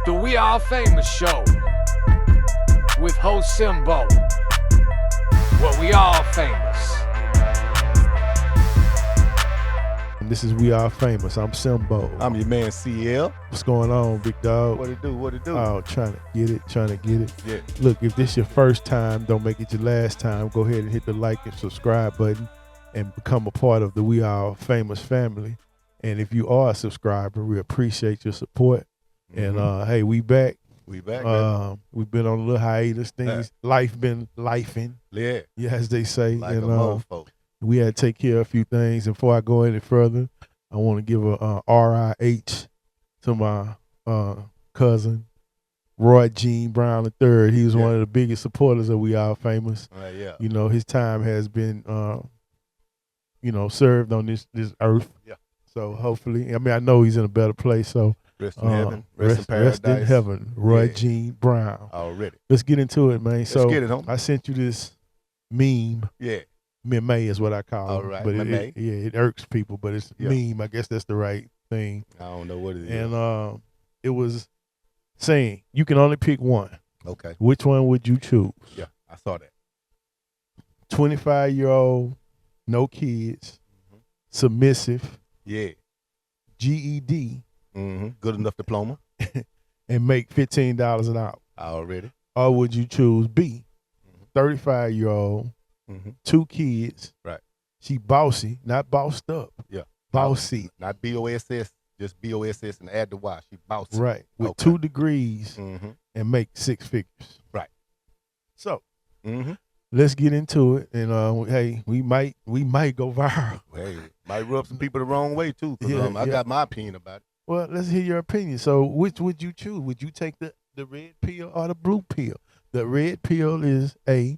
The We Are Famous Show with host Simbo. Well, we all famous. This is We Are Famous. I'm Simbo. I'm your man CL. What's going on, big dog? What it do? What it do? Oh, trying to get it. Yeah. Look, if this your first time, don't make it your last time. Go ahead and hit the like and subscribe button and become a part of the We Are Famous family. And if you are a subscriber, we appreciate your support. Mm-hmm. And hey, we back. We back. Man. We've been on a little hiatus. Life been lifing. Yeah. As they say. Like and a mofo. we had to take care of a few things. And before I go any further, I want to give a RIH to my cousin, Roy Gene Brown III. He was one of the biggest supporters of We Are Famous. Yeah. You know, his time has been, served on this earth. Yeah. So hopefully, I know he's in a better place. So Rest in heaven. Rest in Rest paradise. in heaven, Roy Gene Brown. Already. Let's get into it, man. Let's So get it, homie. I sent you this meme. Yeah. Meme is what I call All it. right, But meme. it irks people, but it's meme. I guess that's the right thing. I don't know what it is. And it was saying you can only pick one. Okay. Which one would you choose? Yeah, I saw that. 25-year-old, no kids, submissive, Yeah. GED, Good enough diploma. and make $15 an hour. Already. Or would you choose B, 35-year-old, 2 kids. Right. She bossy, not bossed up. Yeah. Bossy. Not BOSS, just BOSS and add the Y. She bossy. Right. With Okay. 2 degrees and make 6 figures. Right. So Mm-hmm. let's get into it. And hey, we might go viral. Hey, might rub some people the wrong way too, because I got my opinion about it. Well, let's hear your opinion. So which would you choose? Would you take the red pill or the blue pill? The red pill is A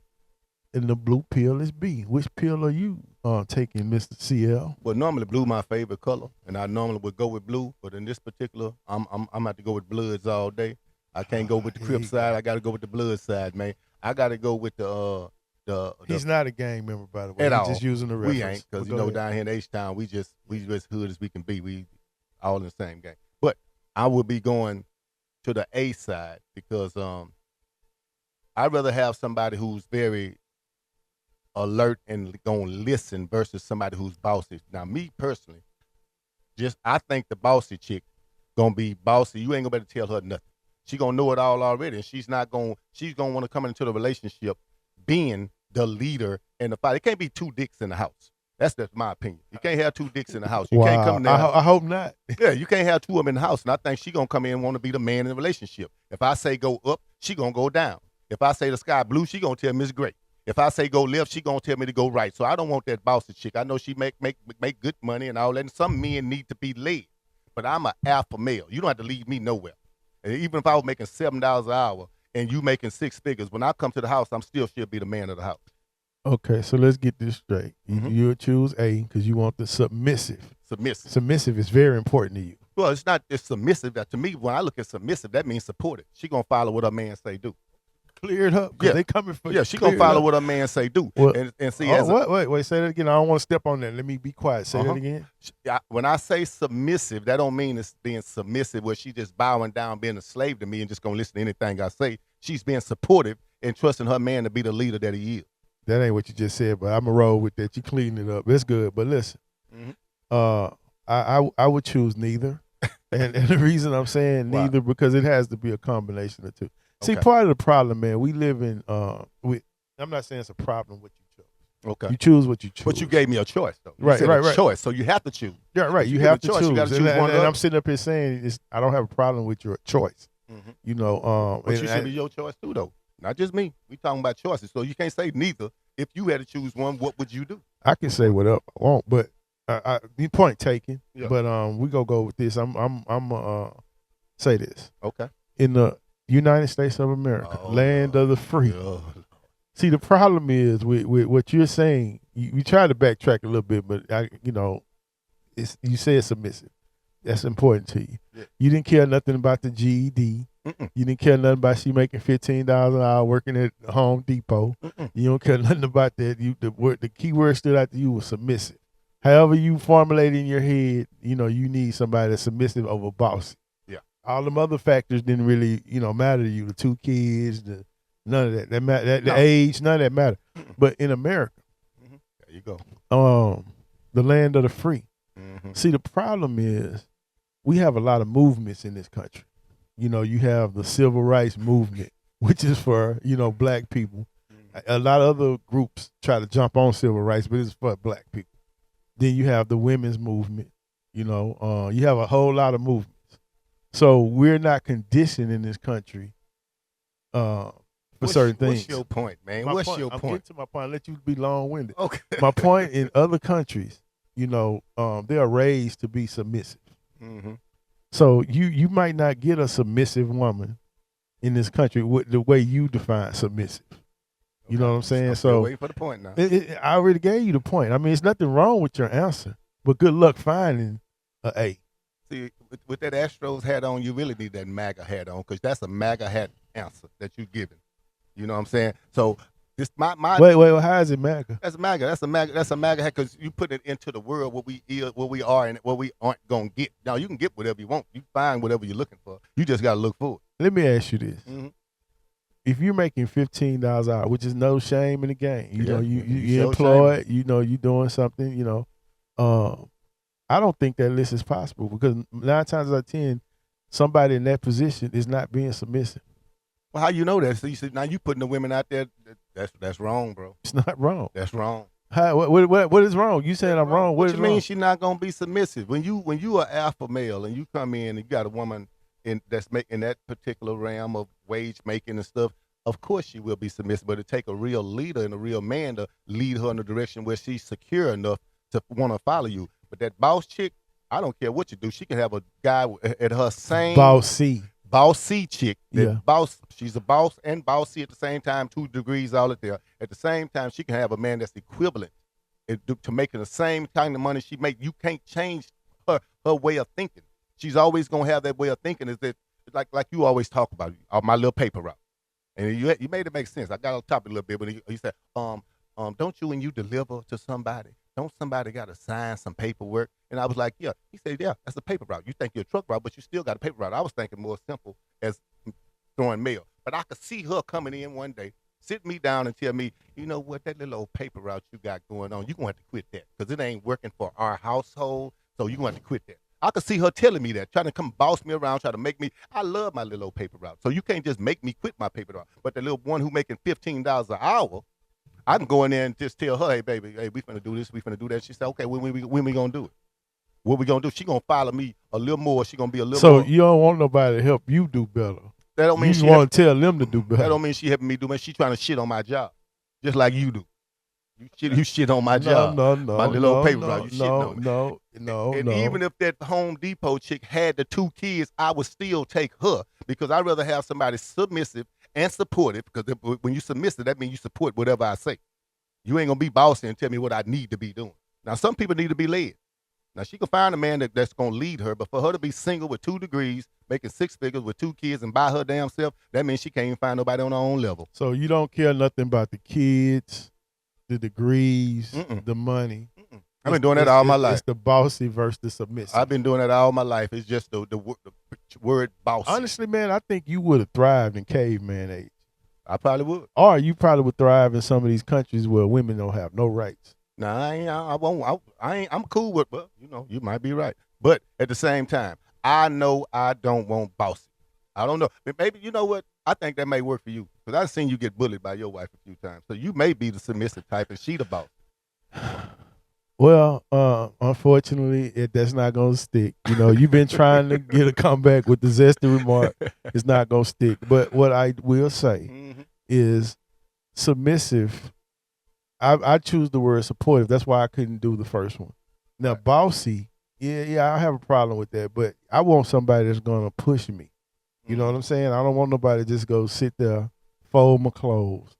and the blue pill is B. Which pill are you taking, Mr. CL? Well, normally blue my favorite color, and I normally would go with blue, but in this particular, I'm about to go with Bloods all day. I can't go with the Crip side. I got to go with the Blood side, man. I got to go with the. He's not a gang member, by the way. At He's all. just using the reference. We ain't, because down here in H-Town, we just hood as we can be. We all in the same gang. But I would be going to the A side because I'd rather have somebody who's very alert and gonna listen versus somebody who's bossy. Now, me personally, I think the bossy chick gonna be bossy. You ain't gonna be able to tell her nothing. She gonna know it all already, and she's gonna want to come into the relationship being the leader in the fight. It can't be 2 dicks in the house. That's my opinion. You can't have 2 dicks in the house. You can't come there. I hope not. Yeah, you can't have 2 of them in the house. And I think she gonna come in and want to be the man in the relationship. If I say go up, she gonna go down. If I say the sky blue, she gonna tell me it's great. If I say go left, she gonna tell me to go right. So I don't want that bossy chick. I know she make good money and all that. And some men need to be led. But I'm an alpha male. You don't have to lead me nowhere. And even if I was making $7 an hour and you making 6 figures, when I come to the house, I'm still should be the man of the house. Okay, so let's get this straight. You'll choose A because you want the submissive. Submissive is very important to you. Well, it's submissive. To me, when I look at submissive, that means supportive. She gonna follow what her man say do. Clear it up. Yeah, they coming for you. Yeah, she gonna follow what her man say do. Well, and see. Wait, say that again. I don't want to step on that. Let me be quiet. Say that again. When I say submissive, that don't mean it's being submissive where she just bowing down, being a slave to me, and just gonna listen to anything I say. She's being supportive and trusting her man to be the leader that he is. That ain't what you just said, but I'm gonna roll with that. You cleaning it up. That's good. But listen, I would choose neither, and the reason I'm saying neither because it has to be a combination of 2. See, part of the problem, man, we live in. I'm not saying it's a problem what you chose. Okay, you choose what you choose. But you gave me a choice, though. Right. Choice, so you have to choose. Yeah, right. You have to choose. You gotta choose one. And I'm sitting up here saying I don't have a problem with your choice. You know, but you should be your choice too, though. Not just me. We talking about choices, so you can't say neither. If you had to choose one, what would you do? I can say whatever I want, but the point taken. Yeah. But we gonna go with this. I'm say this. Okay. In the United States of America, land of the free. See, the problem is with what you're saying. You try to backtrack a little bit, but you say it's submissive. That's important to you. Yeah. You didn't care nothing about the GED. You didn't care nothing about she making $15 an hour working at Home Depot. You don't care nothing about that. The key word stood out to you was submissive. However you formulate in your head, you need somebody that's submissive over bossy. Yeah. All them other factors didn't really, matter to you. The 2 kids, none of that. The No. age, none of that matter. But in America, There you go. the land of the free. Mm-hmm. See, the problem is we have a lot of movements in this country. You have the civil rights movement, which is for, black people. A lot of other groups try to jump on civil rights, but it's for black people. Then you have the women's movement. You have a whole lot of movements. So we're not conditioned in this country for certain things. What's your point, man? I'm Your getting point? to my point. I'll let you be long-winded. Okay. My point, in other countries, they are raised to be submissive. Mm-hmm. So you might not get a submissive woman in this country with the way you define submissive. You know what I'm saying? So waiting for the point now. I already gave you the point. I mean, it's nothing wrong with your answer, but good luck finding a A. See, with that Astros hat on, you really need that MAGA hat on, because that's a MAGA hat answer that you're giving. You know what I'm saying? So this my Wait, how is it MAGA? That's MAGA. That's a MAGA hat, because you put it into the world what we are and what we aren't gonna get. Now you can get whatever you want. You find whatever you're looking for. You just gotta look for it. Let me ask you this. Mm-hmm. If you're making $15 an hour, which is no shame in the game, you show employed, you doing something, I don't think that list is possible, because 9 times out of 10, somebody in that position is not being submissive. Well, how you know that? So you said now you putting the women out there. That's wrong, bro. It's not wrong. That's wrong. What is wrong? You saying I'm wrong? What is you mean wrong? she's not gonna be submissive? When you are alpha male and you come in and you got a woman that's making that particular realm of wage making and stuff, of course she will be submissive. But it take a real leader and a real man to lead her in the direction where she's secure enough to want to follow you. But that boss chick, I don't care what you do. She can have a guy at her same bossy chick. She's a boss and bossy at the same time, 2 degrees all at there. At the same time, she can have a man that's equivalent to making the same kind of money she make. You can't change her way of thinking. She's always gonna have that way of thinking. Is that like you always talk about my little paper route, and you made it make sense. I got on top of it a little bit, but you said, don't you, when you deliver to somebody, don't somebody got to sign some paperwork? And I was like, yeah. He said, yeah, that's a paper route. You think you're a truck route, but you still got a paper route. I was thinking more simple as throwing mail. But I could see her coming in one day, sit me down and tell me, you know what, that little old paper route you got going on, you're going to have to quit that, because it ain't working for our household, so you're going to have to quit that. I could see her telling me that, trying to come boss me around, try to make me. I love my little old paper route. So you can't just make me quit my paper route. But the little one who making $15 an hour, I can go in there and just tell her, hey, baby, hey, we finna do this, we finna do that. She said, okay, when we gonna do it? What we gonna do? She gonna follow me a little more. She gonna be a little more. So you don't want nobody to help you do better. That don't mean you want to tell them to do better. That don't mean she helping me do better. She trying to shit on my job, just like you do. You shit on my job. No. My little old paper route. You shitting on me. No. And even if that Home Depot chick had the 2 kids, I would still take her, because I'd rather have somebody submissive and supportive, because when you submissive, that means you support whatever I say. You ain't gonna be bossy and tell me what I need to be doing. Now, some people need to be led. Now, she can find a man that's gonna lead her, but for her to be single with 2 degrees, making 6 figures with 2 kids and by her damn self, that means she can't even find nobody on her own level. So you don't care nothing about the kids, the degrees, the money. I've been doing that all my life. It's the bossy versus the submissive. I've been doing that all my life. It's just the word bossy. Honestly, man, I think you would have thrived in caveman age. I probably would. Or you probably would thrive in some of these countries where women don't have no rights. Nah, I won't. I'm cool with, but you might be right. But at the same time, I know I don't want bossy. I don't know. But maybe, you know what? I think that may work for you, because I've seen you get bullied by your wife a few times. So you may be the submissive type and she the boss. Well, unfortunately, that's not going to stick. You've been trying to get a comeback with the zesty remark. It's not going to stick. But what I will say is submissive. I choose the word supportive. That's why I couldn't do the first one. Now, bossy, yeah, I have a problem with that. But I want somebody that's going to push me. You know what I'm saying? I don't want nobody to just go sit there, fold my clothes,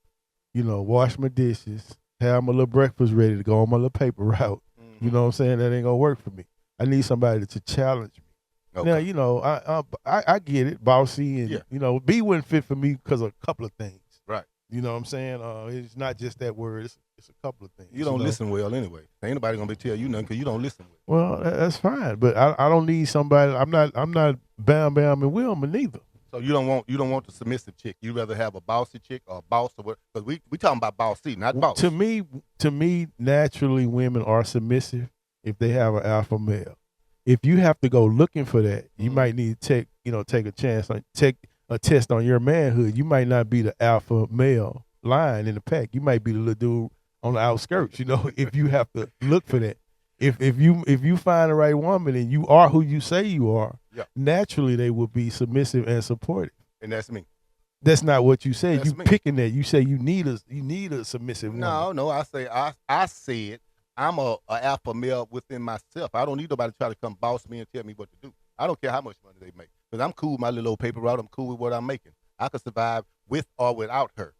wash my dishes, have my little breakfast ready to go on my little paper route. You know what I'm saying? That ain't gonna work for me. I need somebody to challenge me. Okay. Now, I get it, bossy, and B wouldn't fit for me because of a couple of things. Right. You know what I'm saying? It's not just that word. It's a couple of things. You don't listen well anyway. Ain't nobody gonna tell you nothing because you don't listen well. Well, that's fine, but I don't need somebody. I'm not Bam Bam and Wilma neither. So you don't want the submissive chick. You rather have a bossy chick or a boss or what? Because we talking about bossy, not boss. To me, naturally, women are submissive if they have an alpha male. If you have to go looking for that, you might need to take a chance on take a test on your manhood. You might not be the alpha male line in the pack. You might be the little dude on the outskirts. If you have to look for that. If you find the right woman and you are who you say you are, naturally they will be submissive and supportive. And that's me. That's not what you said. That's You me. picking that. You say you need a submissive woman. No. I said I'm a alpha male within myself. I don't need nobody to try to come boss me and tell me what to do. I don't care how much money they make because I'm cool with my little old paper route. I'm cool with what I'm making. I could survive with or without her.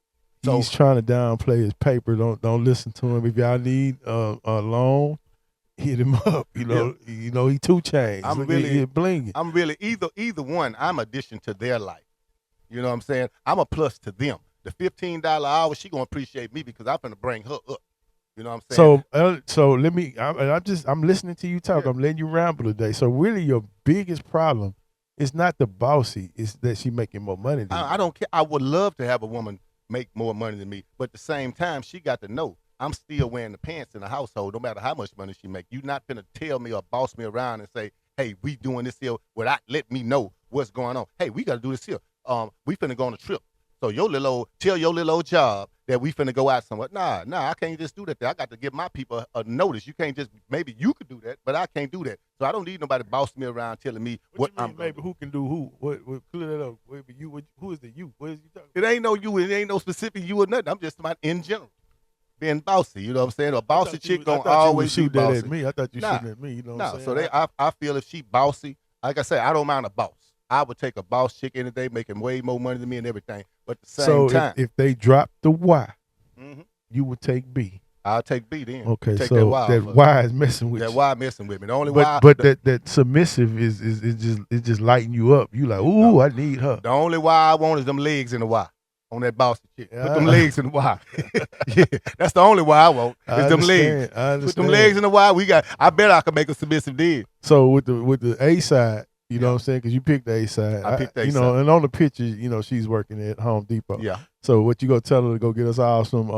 So he's trying to downplay his paper. Don't listen to him. If y'all need a loan, hit him up. He 2 chains. I'm really blinging. I'm really either one. I'm addition to their life. You know what I'm saying? I'm a plus to them. The $15 hour, she gonna appreciate me because I'm gonna bring her up. You know what I'm saying? So let me. I'm listening to you talk. I'm letting you ramble today. So really, your biggest problem is not the bossy. It's that she making more money than you. I don't care. I would love to have a woman make more money than me, but at the same time, she got to know I'm still wearing the pants in the household, no matter how much money she make. You're not gonna tell me or boss me around and say, "Hey, we doing this here," without let me know what's going on. Hey, we got to do this here. We finna go on a trip. So tell your little old job that we finna go out somewhere. Nah, I can't just do that. I got to give my people a notice. You can't just, maybe you could do that, but I can't do that. So I don't need nobody bossing me around telling me what I'm maybe do. Who can do who? What clear that up. Who is the you? What is you talking about? It ain't no you. It ain't no specific you or nothing. I'm just about in general. Being bossy, you know what I'm saying? A bossy chick gonna always be bossy. At me. I thought you shooting at me. You know what I'm saying? So I feel if she bossy, like I said, I don't mind a boss. I would take a boss chick any day, making way more money than me and everything. But at the same time, if they drop the Y, you would take B. I'll take B then. Okay, take so that Y is messing with you. That Y messing with me. The only that submissive is just lighting you up. You like, ooh, I need her. The only Y I want is them legs in the Y. On that bossy chick. Put them legs in the Y. Yeah, that's the only Y I want. Is them legs. Put them legs in the Y. I bet I could make a submissive deal. So with the A side, you know what I'm saying? Because you picked the A side. I picked the A side. And on the picture, she's working at Home Depot. Yeah. So what you gonna tell her to go get us all some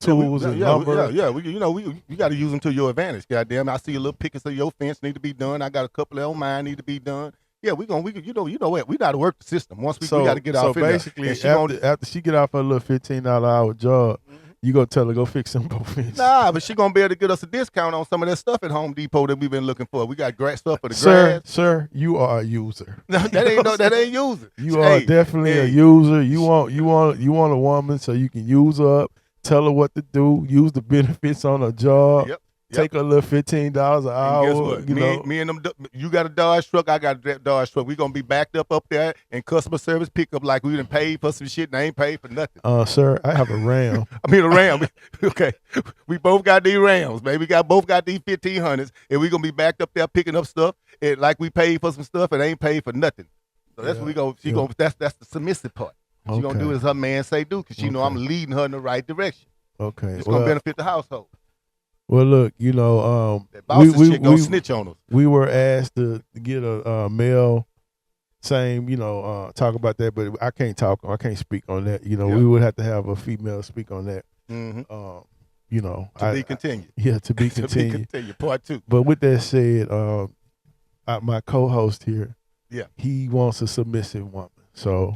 tools and lumber? You got to use them to your advantage. Goddamn, I see a little pickets of your fence need to be done. I got a couple of mine need to be done. Yeah, you know what? We got to work the system. Once we got to get our fence. So basically, after she get off her little $15 hour job, you gonna tell her go fix some fence. Nah, but she gonna be able to get us a discount on some of that stuff at Home Depot that we've been looking for. We got stuff for the grass. Sir, you are a user. No, that ain't user. You are definitely a user. You want a woman so you can use her up, tell her what to do, use the benefits on her job. Yep. Take a little $15 an hour. And guess what? Me and them. You got a Dodge truck. I got a Dodge truck. We gonna be backed up there in customer service pickup like we done paid for some shit and I ain't paid for nothing. Sir, I have a Ram. I mean a Ram. Okay, we both got these Rams, baby. Both got these 1500s, and we gonna be backed up there picking up stuff and like we paid for some stuff and ain't paid for nothing. So that's what we gonna. That's the submissive part. She gonna do as her man say do because she know I'm leading her in the right direction. Okay, it's gonna benefit the household. Well, look, that chick gonna snitch on us. We were asked to get a male, talk about that, but I can't speak on that. We would have to have a female speak on that. To be continued. Yeah, to be continued. Part 2. But with that said, my co-host here, he wants a submissive woman. So,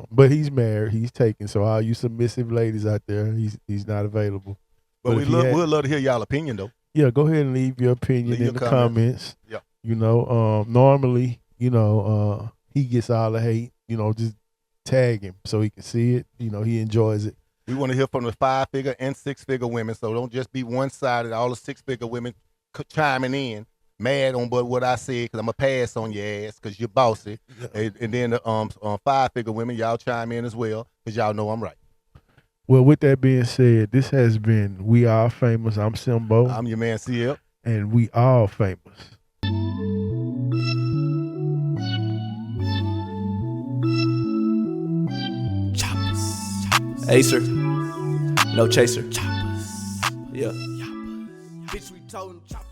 but he's married, he's taken. So all you submissive ladies out there, he's not available. But we'd love to hear y'all opinion though. Yeah, go ahead and leave your opinion in the comments. Yeah. Normally, he gets all the hate. Just tag him so he can see it. He enjoys it. We want to hear from the 5-figure and 6-figure women. So don't just be one-sided. All the 6-figure women chiming in, mad on what I said because I'm going to pass on your ass because you're bossy. Yeah. And then the 5-figure women, y'all chime in as well because y'all know I'm right. Well, with that being said, this has been We All Famous. I'm Simbo. I'm your man, CL. And we all famous. Choppers. Acer. No chaser. Choppers. Yeah. Bitch, we told him choppers.